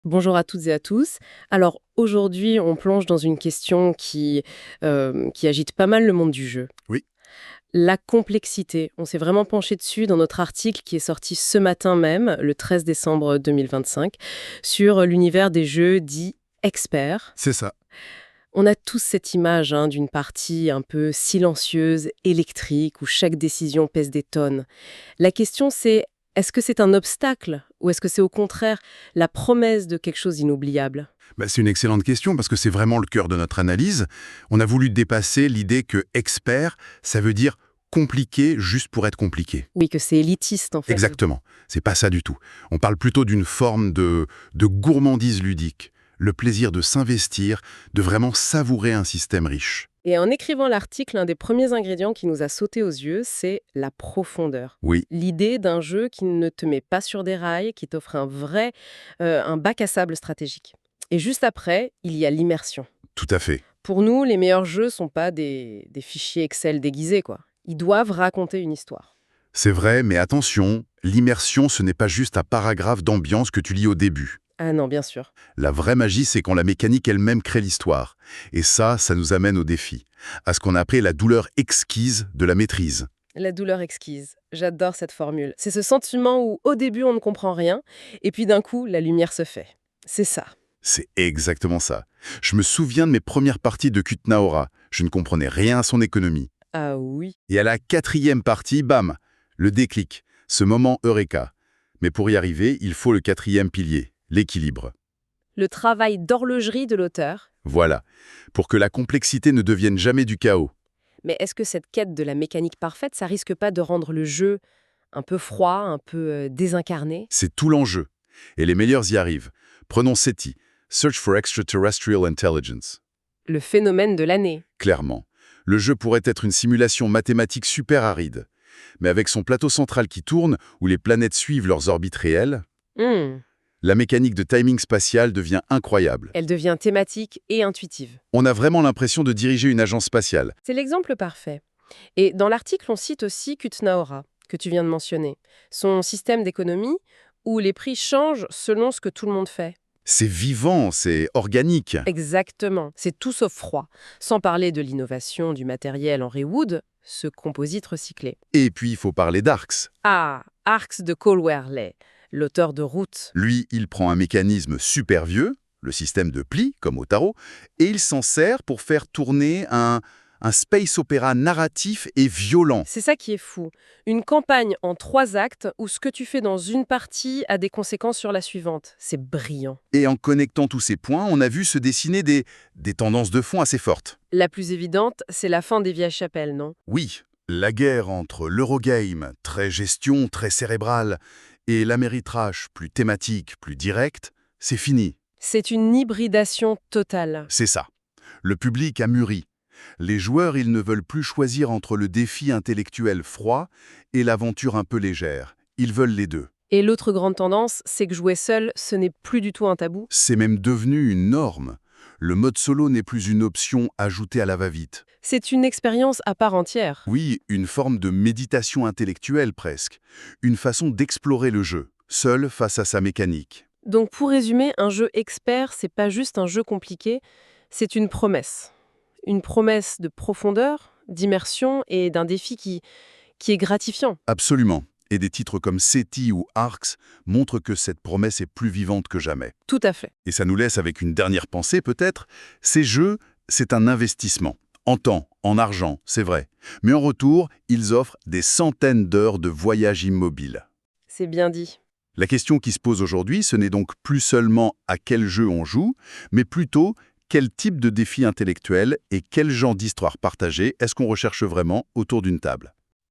Bonjour à toutes et à tous. Alors aujourd'hui, on plonge dans une question qui agite pas mal le monde du jeu. Oui, La complexité. On s'est vraiment penché dessus dans notre article qui est sorti ce matin même, le 13 décembre 2025, sur l'univers des jeux dits experts. c'est ça. On a tous cette image d'une partie un peu silencieuse, électrique, où chaque décision pèse des tonnes. La question c'est, est-ce que c'est un obstacle ou est-ce que c'est au contraire la promesse de quelque chose d'inoubliable? C'est une excellente question parce que c'est vraiment le cœur de notre analyse. On a voulu dépasser l'idée que expert, ça veut dire compliqué juste pour être compliqué. Oui, que c'est élitiste en fait. Exactement. C'est pas ça du tout. On parle plutôt d'une forme de gourmandise ludique. Le plaisir de s'investir, de vraiment savourer un système riche. Et en écrivant l'article, un des premiers ingrédients qui nous a sauté aux yeux, c'est la profondeur. Oui, L'idée d'un jeu qui ne te met pas sur des rails, qui t'offre un bac à sable stratégique. Et juste après, il y a l'immersion. tout à fait. Pour nous, les meilleurs jeux sont pas des fichiers Excel déguisés, quoi. Ils doivent raconter une histoire. C'est vrai, mais attention, l'immersion, ce n'est pas juste un paragraphe d'ambiance que tu lis au début. Ah non, bien sûr. La vraie magie, c'est quand la mécanique elle-même crée l'histoire. Et ça nous amène au défi, à ce qu'on a appelé la douleur exquise de la maîtrise. La douleur exquise. J'adore cette formule. C'est ce sentiment où, au début, on ne comprend rien, et puis d'un coup, la lumière se fait. C'est ça. C'est exactement ça. Je me souviens de mes premières parties de Kutnaora. Je ne comprenais rien à son économie. Ah oui. Et à la quatrième partie, bam, le déclic, ce moment eureka. Mais pour y arriver, il faut le quatrième pilier, l'équilibre. Le travail d'horlogerie de l'auteur. Voilà, pour que la complexité ne devienne jamais du chaos. Mais est-ce que cette quête de la mécanique parfaite, ça risque pas de rendre le jeu un peu froid, un peu désincarné? C'est tout l'enjeu. Et les meilleurs y arrivent. Prenons SETI, Search for Extraterrestrial Intelligence. Le phénomène de l'année. Clairement, le jeu pourrait être une simulation mathématique super aride. Mais avec son plateau central qui tourne, où les planètes suivent leurs orbites réelles, Hmm. la mécanique de timing spatial devient incroyable. Elle devient thématique et intuitive. On a vraiment l'impression de diriger une agence spatiale. C'est l'exemple parfait. Et dans l'article, on cite aussi Kutnaora, que tu viens de mentionner. Son système d'économie où les prix changent selon ce que tout le monde fait. C'est vivant, c'est organique. Exactement. C'est tout sauf froid. Sans parler de l'innovation du matériel Henry Wood, ce composite recyclé. Et puis il faut parler d'Arx. Ah, Arx de Colwerley, l'auteur de Route. Lui, il prend un mécanisme super vieux, le système de pli, comme au tarot, et il s'en sert pour faire tourner un space opéra narratif et violent. C'est ça qui est fou. Une campagne en 3 actes où ce que tu fais dans une partie a des conséquences sur la suivante. C'est brillant. Et en connectant tous ces points, on a vu se dessiner des tendances de fond assez fortes. La plus évidente, c'est la fin des vieilles chapelles, non? Oui, la guerre entre l'Eurogame, très gestion, très cérébrale, et l'Améritrash, plus thématique, plus direct, c'est fini. C'est une hybridation totale. C'est ça. Le public a mûri. Les joueurs, ils ne veulent plus choisir entre le défi intellectuel froid et l'aventure un peu légère. Ils veulent les deux. Et l'autre grande tendance, c'est que jouer seul, ce n'est plus du tout un tabou. C'est même devenu une norme. Le mode solo n'est plus une option ajoutée à la va-vite. C'est une expérience à part entière. Oui, une forme de méditation intellectuelle presque. Une façon d'explorer le jeu, seul face à sa mécanique. Donc pour résumer, un jeu expert, c'est pas juste un jeu compliqué, c'est une promesse. Une promesse de profondeur, d'immersion et d'un défi qui est gratifiant. Absolument. Et des titres comme SETI ou Arx montrent que cette promesse est plus vivante que jamais. Tout à fait. Et ça nous laisse avec une dernière pensée peut-être. Ces jeux, c'est un investissement. En temps, en argent, c'est vrai. Mais en retour, ils offrent des centaines d'heures de voyage immobile. C'est bien dit. La question qui se pose aujourd'hui, ce n'est donc plus seulement à quel jeu on joue, mais plutôt quel type de défi intellectuel et quel genre d'histoire partagée est-ce qu'on recherche vraiment autour d'une table.